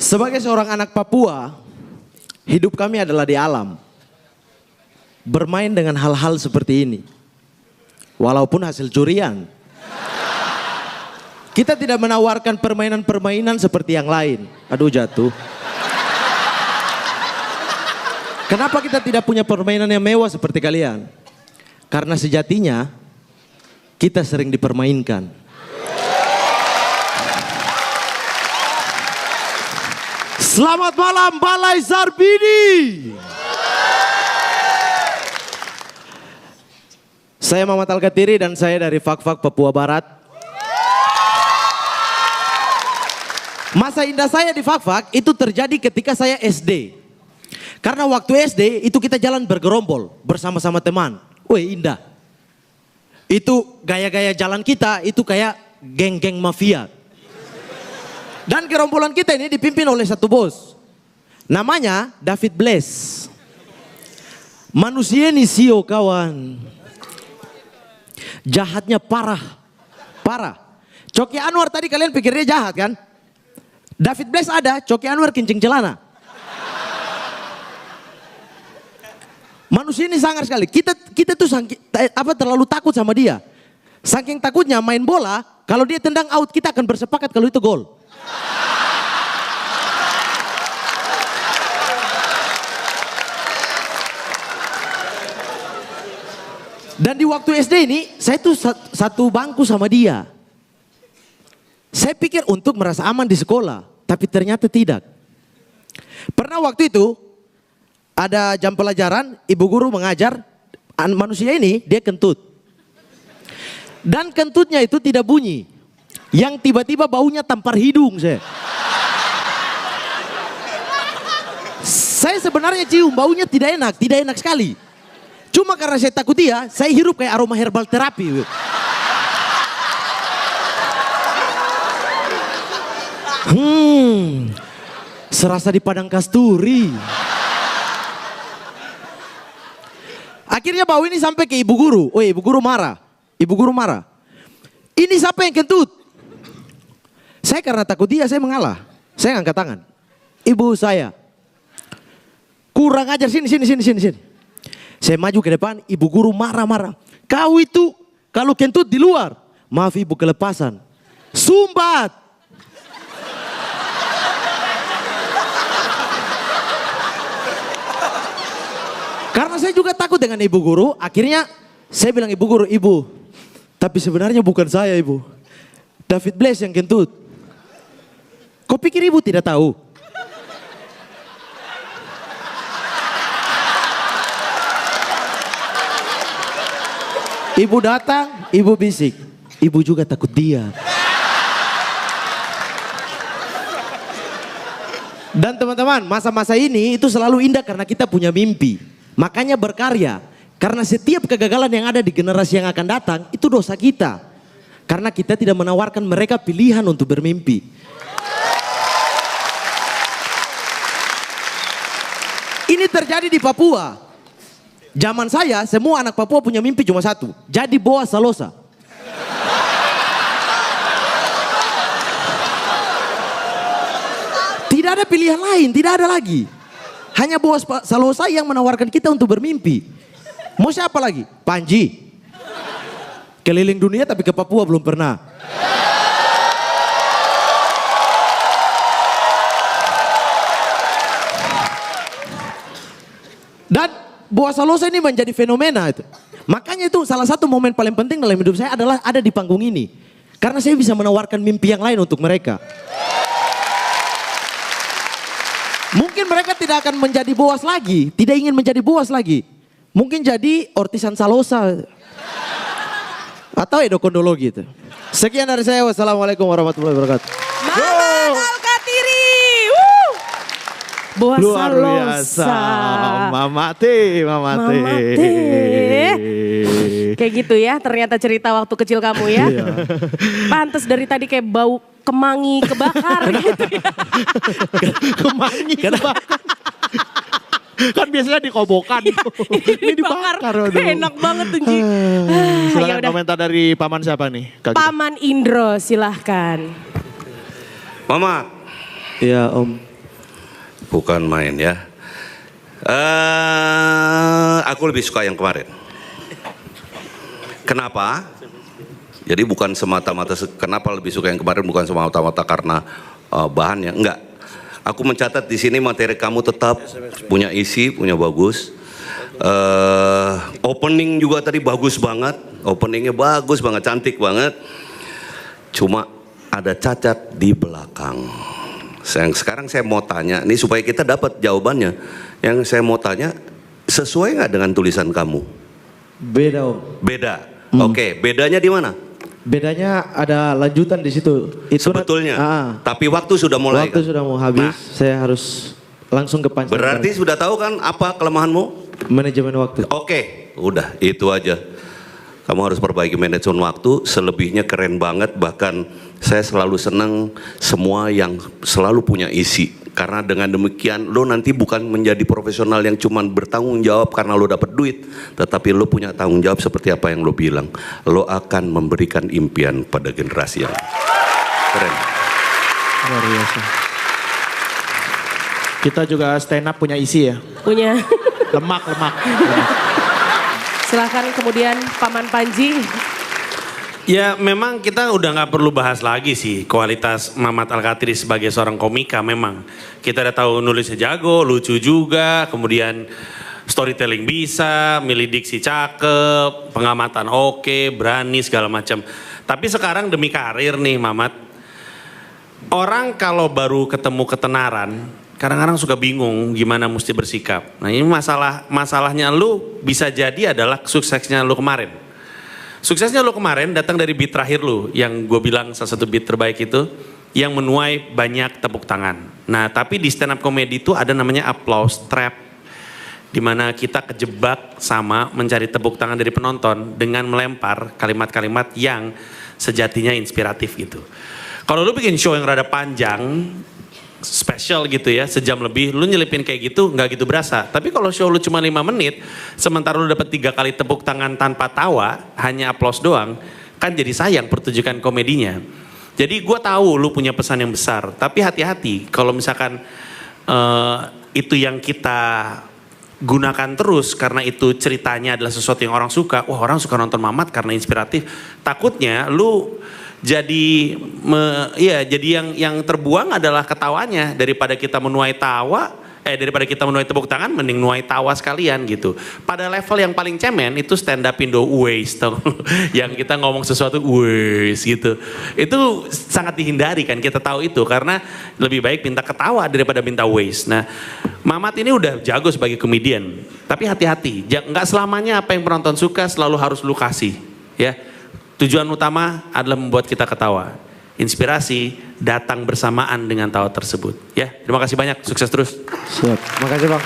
Sebagai seorang anak Papua, hidup kami adalah di alam. Bermain dengan hal-hal seperti ini. Walaupun hasil curian. Kita tidak menawarkan permainan-permainan seperti yang lain. Aduh jatuh. Kenapa kita tidak punya permainan yang mewah seperti kalian? Karena sejatinya kita sering dipermainkan. Selamat malam Balai Sarbini. Saya Muhammad Al-Katiri dan saya dari Fak-Fak Papua Barat. Masa indah saya di Fak-Fak itu terjadi ketika saya SD. Karena waktu SD itu kita jalan bergerombol bersama-sama teman. Wih indah. Itu gaya-gaya jalan kita itu kayak geng-geng mafia. Dan gerombolan kita ini dipimpin oleh satu bos. Namanya David Bless. Manusia ini sio kawan. Jahatnya parah. Parah. Coki Anwar tadi kalian pikir dia jahat kan? David Bless ada, Coki Anwar kincing celana. Manusia ini sangar sekali. Kita tuh terlalu takut sama dia. Saking takutnya main bola, kalau dia tendang out kita akan bersepakat kalau itu gol. Dan di waktu SD ini, saya tuh satu bangku sama dia. Saya pikir untuk merasa aman di sekolah, tapi ternyata tidak. Pernah waktu itu, ada jam pelajaran, ibu guru mengajar, manusia ini dia kentut. Dan kentutnya itu tidak bunyi. Yang tiba-tiba baunya tampar hidung saya. Saya sebenarnya cium baunya tidak enak sekali. Cuma karena saya takut dia, saya hirup kayak aroma herbal terapi. Serasa di padang kasturi. Akhirnya bau ini sampai ke ibu guru. Oh ibu guru marah. Ibu guru marah. Ini siapa yang kentut? Saya karena takut dia saya mengalah. Saya angkat tangan. Ibu saya. Kurang ajar sini. Saya maju ke depan, ibu guru marah-marah. Kau itu kalau kentut di luar, maaf ibu kelepasan. Sumbat. Karena saya juga takut dengan ibu guru, akhirnya saya bilang ibu guru, ibu, tapi sebenarnya bukan saya ibu. David Bless yang kentut. Kau pikir ibu tidak tahu? Ibu datang, ibu bisik. Ibu juga takut dia. Dan teman-teman, masa-masa ini itu selalu indah karena kita punya mimpi. Makanya berkarya. Karena setiap kegagalan yang ada di generasi yang akan datang, itu dosa kita. Karena kita tidak menawarkan mereka pilihan untuk bermimpi. Ini terjadi di Papua. Zaman saya, semua anak Papua punya mimpi cuma satu. Jadi Boas Salosa. Tidak ada pilihan lain, tidak ada lagi. Hanya Boas Salosa yang menawarkan kita untuk bermimpi. Mau siapa lagi? Panji. Keliling dunia tapi ke Papua belum pernah. Dan Boas Salosa ini menjadi fenomena itu. Makanya itu salah satu momen paling penting dalam hidup saya adalah ada di panggung ini. Karena saya bisa menawarkan mimpi yang lain untuk mereka. Mungkin mereka tidak akan menjadi Boas lagi, tidak ingin menjadi Boas lagi. Mungkin jadi Ortisan Salosa. Atau endokrinologi itu. Sekian dari saya, wassalamualaikum warahmatullahi wabarakatuh. Muhammad Al-Katiri. Boas Luar Salosa. biasa, Mama T. Kayak gitu ya ternyata cerita waktu kecil kamu ya. Iya. Pantes dari tadi kayak bau kemangi kebakar gitu ya. Kemangi kebakar. Kan biasanya dikobokan. Ini dibakar. Aduh. Enak banget tuh Ji. Silakan Yaudah. komentar dari paman siapa nih? Kak Gita? Paman Indro silahkan. Mama, Iya om. bukan main ya. Aku lebih suka yang kemarin. Kenapa? Jadi bukan semata-mata kenapa lebih suka yang kemarin, bukan semata-mata karena bahannya, enggak. Aku mencatat di sini materi kamu tetap punya isi, punya bagus. Opening juga tadi bagus banget, openingnya bagus banget, cantik banget. Cuma ada cacat di belakang. Sekarang saya mau tanya, ini supaya kita dapat jawabannya. Yang saya mau tanya, sesuai nggak dengan tulisan kamu? Beda Om. Beda. Oke, bedanya di mana? Bedanya ada lanjutan di situ. Itu Sebetulnya. Tapi waktu sudah mulai. Waktu sudah mau habis, saya harus langsung ke punchline. Berarti sudah tahu kan apa kelemahanmu? Manajemen waktu. Oke, udah itu aja. Kamu harus perbaiki manajemen waktu, selebihnya keren banget. Bahkan saya selalu senang semua yang selalu punya isi. Karena dengan demikian lo nanti bukan menjadi profesional yang cuman bertanggung jawab karena lo dapat duit. Tetapi lo punya tanggung jawab seperti apa yang lo bilang. Lo akan memberikan impian pada generasi yang keren. Luar biasa. Kita juga stand up punya isi ya. Punya. Lemak. Silahkan kemudian Paman Panji. Ya memang kita udah nggak perlu bahas lagi sih kualitas Mamat Al-Kathiri sebagai seorang komika memang. Kita udah tahu nulisnya jago, lucu juga, kemudian storytelling bisa, milih diksi cakep, pengamatan oke, berani segala macam. Tapi sekarang demi karir nih Mamat, orang kalau baru ketemu ketenaran, kadang-kadang suka bingung gimana mesti bersikap. Nah ini masalahnya lu bisa jadi adalah suksesnya lu kemarin. Suksesnya lo kemarin datang dari beat terakhir lo yang gue bilang salah satu beat terbaik itu yang menuai banyak tepuk tangan. Nah tapi di stand up comedy itu ada namanya applause trap, dimana kita kejebak sama mencari tepuk tangan dari penonton dengan melempar kalimat-kalimat yang sejatinya inspiratif gitu. Kalau lo bikin show yang rada panjang, spesial gitu ya, sejam lebih, lu nyelipin kayak gitu nggak gitu berasa. Tapi kalau show lu cuma 5 menit, sementara lu dapat 3 kali tepuk tangan tanpa tawa, hanya aplaus doang, kan jadi sayang pertunjukan komedinya. Jadi gue tahu lu punya pesan yang besar, tapi hati-hati kalau misalkan itu yang kita gunakan terus karena itu ceritanya adalah sesuatu yang orang suka. Wah orang suka nonton Mamat karena inspiratif. Takutnya lu jadi yang terbuang adalah ketawanya daripada kita menuai tepuk tangan mending nuai tawa sekalian gitu. Pada level yang paling cemen itu stand up Indo waste yang kita ngomong sesuatu waste gitu. Itu sangat dihindari kan, kita tahu itu karena lebih baik minta ketawa daripada minta waste. Nah, Mamat ini udah jago sebagai komedian, tapi hati-hati, nggak selamanya apa yang penonton suka selalu harus lu kasih ya. Tujuan utama adalah membuat kita ketawa. Inspirasi datang bersamaan dengan tawa tersebut. Ya, terima kasih banyak. Sukses terus. Siap. Makasih Bang.